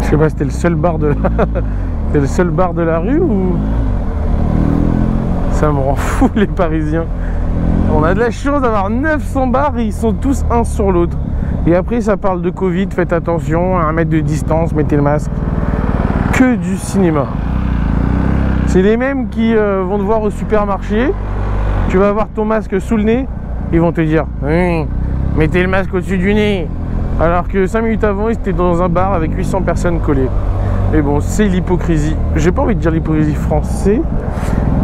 Je sais pas, c'était le seul bar de la... c'était le seul bar de la rue ou... Ça me rend fou les Parisiens. On a de la chance d'avoir 900 bars et ils sont tous un sur l'autre. Et après ça parle de Covid, faites attention, à 1 mètre de distance, mettez le masque. Que du cinéma. C'est les mêmes qui vont te voir au supermarché. Tu vas avoir ton masque sous le nez, ils vont te dire mettez le masque au-dessus du nez. Alors que 5 minutes avant, ils étaient dans un bar avec 800 personnes collées. Mais bon, c'est l'hypocrisie. J'ai pas envie de dire l'hypocrisie française,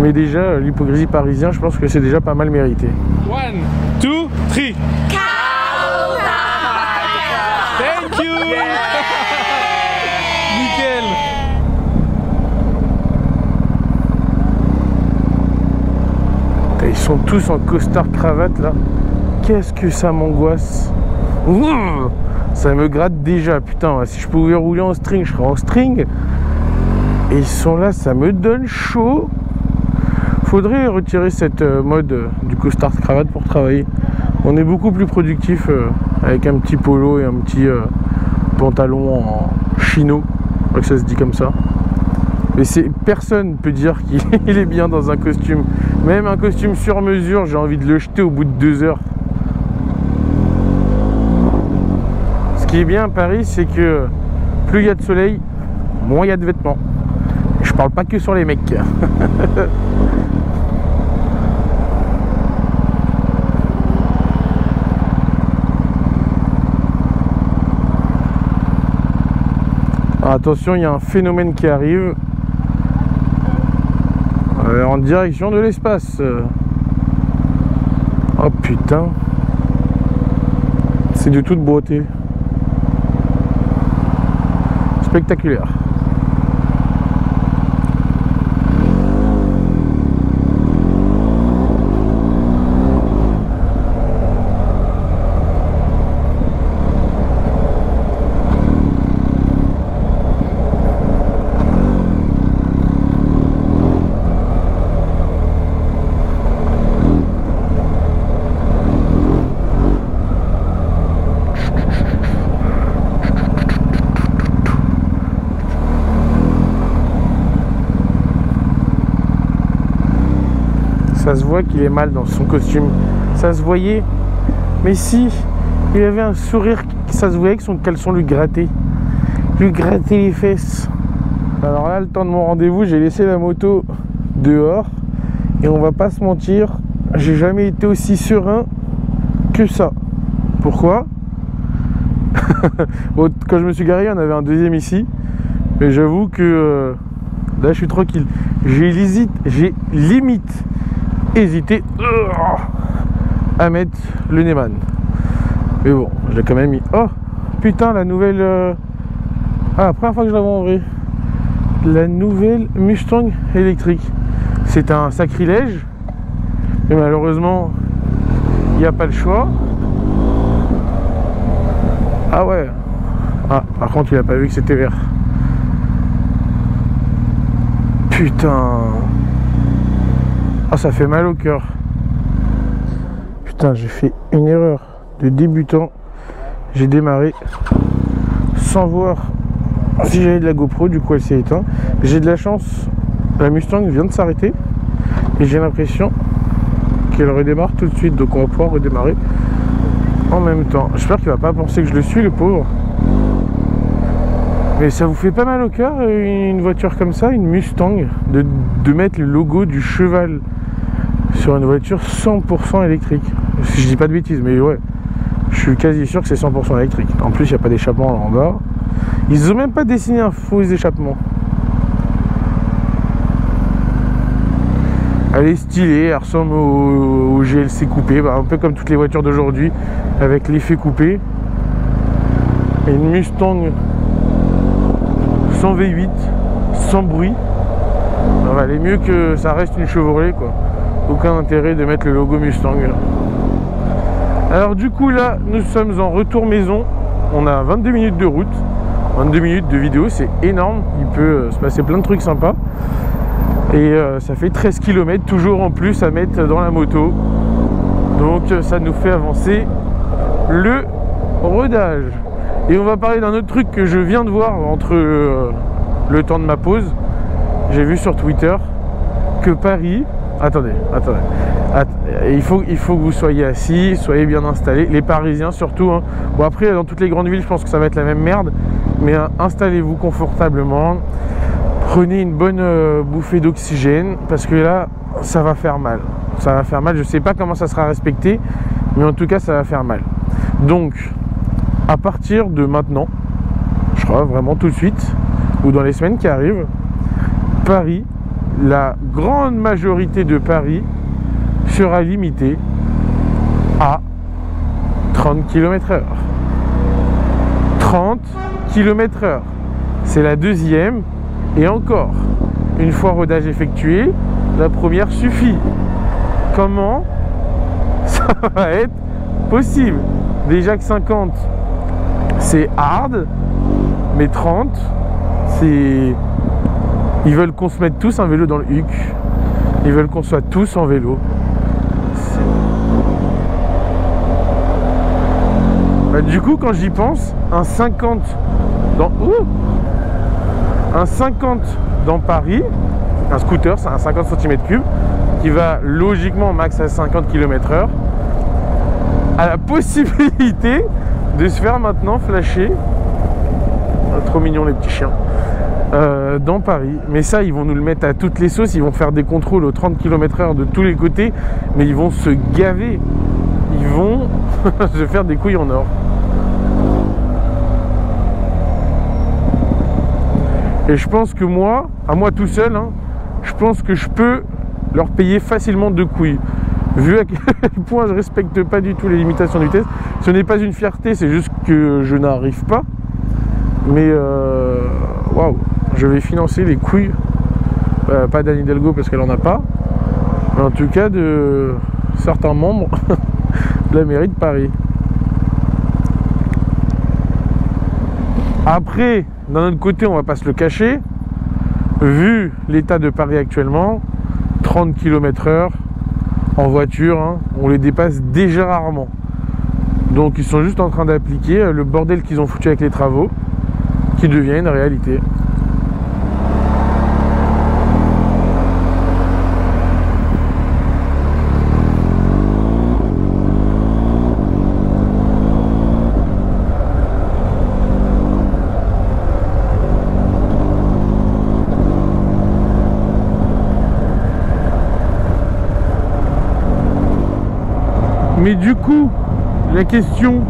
mais déjà l'hypocrisie parisien, je pense que c'est déjà pas mal mérité. 1, 2, 3. Thank you. Nickel. Ils sont tous en costard cravate là. Qu'est-ce que ça m'angoisse. Ça me gratte déjà, putain. Si je pouvais rouler en string, je serais en string. Et ils sont là, ça me donne chaud. Faudrait retirer cette mode du costard cravate pour travailler. On est beaucoup plus productif avec un petit polo et un petit pantalon en chino. Je crois que ça se dit comme ça. Mais personne ne peut dire qu'il est bien dans un costume. Même un costume sur mesure, j'ai envie de le jeter au bout de 2 heures. Ce qui est bien à Paris, c'est que plus il y a de soleil, moins il y a de vêtements. Et je parle pas que sur les mecs. Alors attention, il y a un phénomène qui arrive. En direction de l'espace. Oh putain. C'est de toute beauté. Spectaculaire. Ça se voit qu'il est mal dans son costume. Ça se voyait. Mais si, il avait un sourire, ça se voyait que son caleçon lui grattait. Lui grattait les fesses. Alors là, le temps de mon rendez-vous, j'ai laissé la moto dehors. Et on va pas se mentir, j'ai jamais été aussi serein que ça. Pourquoi? Quand je me suis garé, il y en avait un deuxième ici. Mais j'avoue que là, je suis tranquille. J'ai limite hésité à mettre le Neyman. Mais bon, je l'ai quand même mis. Oh putain, la nouvelle ah, la première fois que je la vois en vrai. La nouvelle Mustang électrique. C'est un sacrilège. Mais malheureusement, il n'y a pas le choix. Ah ouais. Ah, par contre, il a pas vu que c'était vert. Putain. Ah, ça fait mal au cœur. Putain, j'ai fait une erreur de débutant. J'ai démarré sans voir si j'avais de la GoPro, du coup elle s'est éteinte. J'ai de la chance, la Mustang vient de s'arrêter et j'ai l'impression qu'elle redémarre tout de suite, donc on va pouvoir redémarrer en même temps. J'espère qu'il va pas penser que je le suis, le pauvre. Mais ça vous fait pas mal au cœur une voiture comme ça, une Mustang, de mettre le logo du cheval sur une voiture 100% électrique. Si je dis pas de bêtises, mais ouais, je suis quasi sûr que c'est 100% électrique. En plus, il n'y a pas d'échappement là en bas. Ils ont même pas dessiné un faux échappement. Elle est stylée, elle ressemble au GLC coupé, bah, un peu comme toutes les voitures d'aujourd'hui, avec l'effet coupé. Et une Mustang sans V8, sans bruit. Alors, elle est mieux que ça reste une Chevrolet, quoi. Aucun intérêt de mettre le logo Mustang. Alors du coup là, nous sommes en retour maison. On a 22 minutes de route, 22 minutes de vidéo, c'est énorme. Il peut se passer plein de trucs sympas. Et ça fait 13 km toujours en plus à mettre dans la moto. Donc ça nous fait avancer le rodage. Et on va parler d'un autre truc que je viens de voir entre le temps de ma pause. J'ai vu sur Twitter que Paris... Attendez. Il faut que vous soyez assis, soyez bien installés. Les Parisiens surtout. Hein. Bon, après, dans toutes les grandes villes, je pense que ça va être la même merde. Mais installez-vous confortablement. Prenez une bonne bouffée d'oxygène. Parce que là, ça va faire mal. Ça va faire mal. Je sais pas comment ça sera respecté. Mais en tout cas, ça va faire mal. Donc, à partir de maintenant, je crois vraiment tout de suite, ou dans les semaines qui arrivent, Paris, la grande majorité de Paris sera limitée à 30 km/h. 30 km/h. C'est la deuxième. Et encore, une fois rodage effectué, la première suffit. Comment ça va être possible? Déjà que 50, c'est hard, mais 30, c'est... Ils veulent qu'on se mette tous un vélo dans le huc. Ils veulent qu'on soit tous en vélo. Bah, du coup, quand j'y pense, un 50 dans... un 50 dans Paris, un scooter, c'est un 50 cm3, qui va logiquement max à 50 km/h, a la possibilité de se faire maintenant flasher. Trop mignon les petits chiens. Dans Paris, mais ça ils vont nous le mettre à toutes les sauces, ils vont faire des contrôles aux 30 km/h de tous les côtés, mais ils vont se gaver, ils vont se faire des couilles en or. Et je pense que moi, à moi tout seul, hein, je pense que je peux leur payer facilement 2 couilles, vu à quel point je respecte pas du tout les limitations du test. Ce n'est pas une fierté, c'est juste que je n'arrive pas, mais waouh. Je vais financer les couilles, pas d'Anne Hidalgo parce qu'elle en a pas, mais en tout cas de certains membres de la mairie de Paris. Après, d'un autre côté, on va pas se le cacher, vu l'état de Paris actuellement, 30 km/h en voiture, hein, on les dépasse déjà rarement. Donc ils sont juste en train d'appliquer le bordel qu'ils ont foutu avec les travaux, qui devient une réalité. Mais du coup, la question,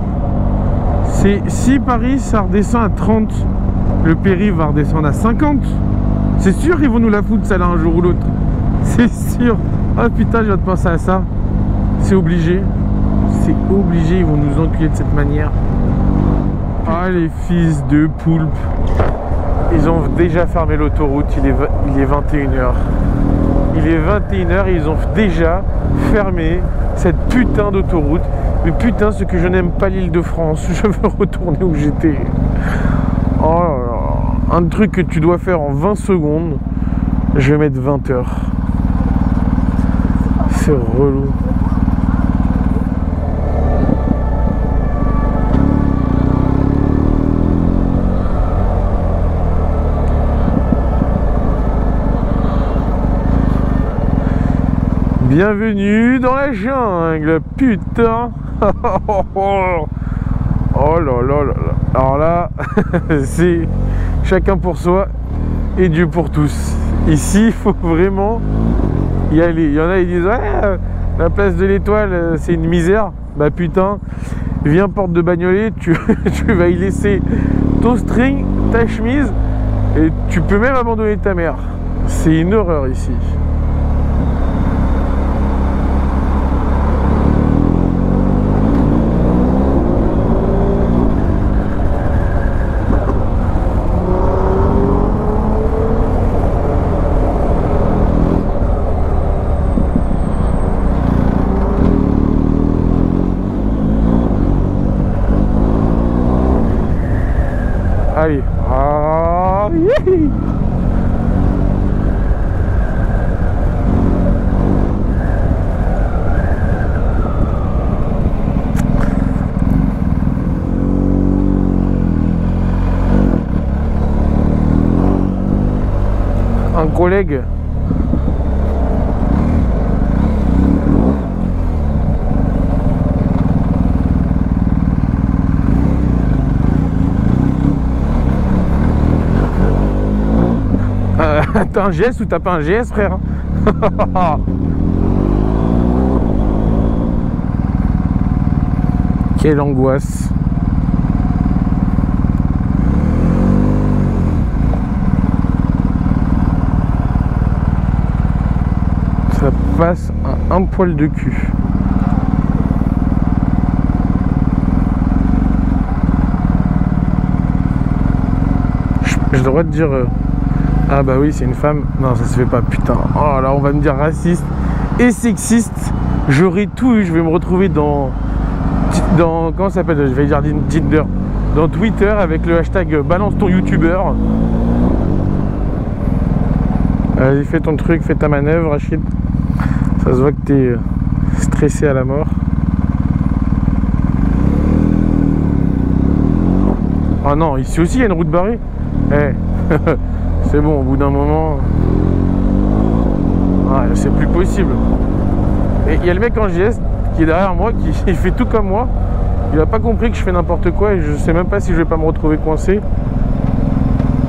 c'est si Paris, ça redescend à 30, le périph' va redescendre à 50. C'est sûr qu'ils vont nous la foutre, ça là, un jour ou l'autre. C'est sûr. Ah putain, je viens de penser à ça. C'est obligé. C'est obligé, ils vont nous enculer de cette manière. Ah, les fils de poulpe. Ils ont déjà fermé l'autoroute, il est 21h. Il est 21h et ils ont déjà fermé cette putain d'autoroute. Mais putain, ce que je n'aime pas l'Île-de-France. Je veux retourner où j'étais. Oh là là. Un truc que tu dois faire en 20 secondes, je vais mettre 20 heures. C'est relou. Bienvenue dans la jungle, putain. Oh là là là là. Alors là, c'est chacun pour soi et Dieu pour tous. Ici, il faut vraiment y aller. Il y en a qui disent ouais, la place de l'Étoile, c'est une misère. Bah putain, viens porte de Bagnolet, tu vas y laisser ton string, ta chemise, et tu peux même abandonner ta mère. C'est une horreur ici. Allez. Ah, yeah. collègue. T'as un GS ou t'as pas un GS, frère? Quelle angoisse. Ça passe à un poil de cul. Je devrais te dire... Ah bah oui, c'est une femme. Non, ça se fait pas, putain. Oh là, on va me dire raciste et sexiste. J'aurai tout eu. Je vais me retrouver dans comment ça s'appelle? Je vais dire Tinder. Dans Twitter avec le hashtag balance ton youtubeur. Vas-y, fais ton truc, fais ta manœuvre, Rachid. Ça se voit que t'es stressé à la mort. Ah non, ici aussi il y a une route barrée. Eh. C'est bon, au bout d'un moment, c'est plus possible. Et il y a le mec en GS qui est derrière moi, qui fait tout comme moi. Il a pas compris que je fais n'importe quoi et je sais même pas si je vais pas me retrouver coincé.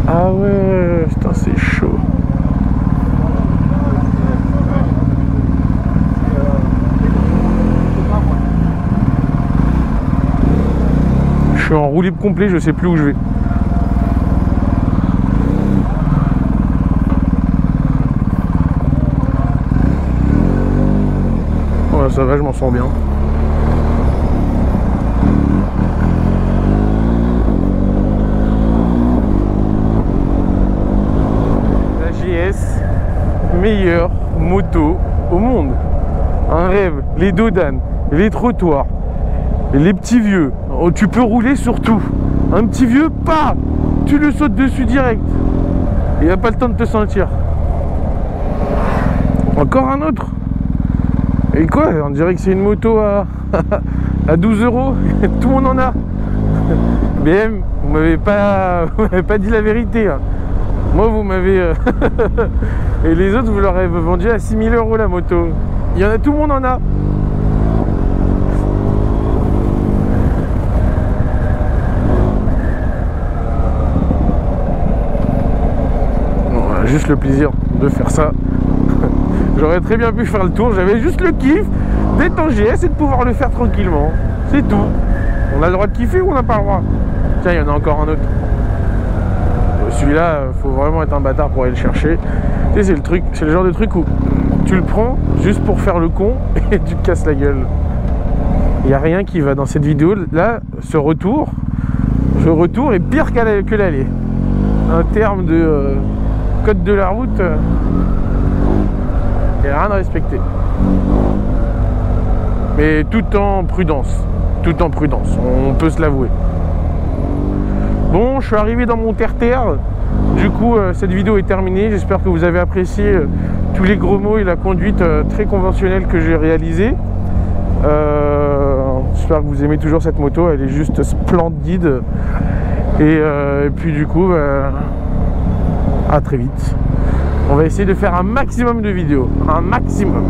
Ah ouais, putain, c'est chaud. Je suis en roue libre complet, je sais plus où je vais. Ça va, je m'en sens bien. La GS, meilleure moto au monde. Un rêve, les dodanes, les trottoirs, les petits vieux. Oh, tu peux rouler sur tout. Un petit vieux, pas, tu le sautes dessus direct. Il n'y a pas le temps de te sentir. Encore un autre. Et quoi? On dirait que c'est une moto à 12 €. Tout le monde en a. BM, vous m'avez pas dit la vérité. Hein. Moi, vous m'avez... Et les autres, vous leur avez vendu à 6 000 € la moto. Il y en a, tout le monde en a. Bon, juste le plaisir de faire ça. J'aurais très bien pu faire le tour, j'avais juste le kiff d'être en GS et de pouvoir le faire tranquillement. C'est tout. On a le droit de kiffer ou on n'a pas le droit? Tiens, il y en a encore un autre. Celui-là, faut vraiment être un bâtard pour aller le chercher. Tu sais, c'est le truc, c'est le genre de truc où tu le prends juste pour faire le con et tu te casses la gueule. Il n'y a rien qui va dans cette vidéo. Là, ce retour est pire que l'aller. En termes de code de la route... Il n'y a rien à respecter. Mais tout en prudence. Tout en prudence, on peut se l'avouer. Bon, je suis arrivé dans mon terre-terre. Du coup, cette vidéo est terminée. J'espère que vous avez apprécié tous les gros mots et la conduite très conventionnelle que j'ai réalisée. J'espère que vous aimez toujours cette moto. Elle est juste splendide. Et puis du coup, à très vite. On va essayer de faire un maximum de vidéos. Un maximum.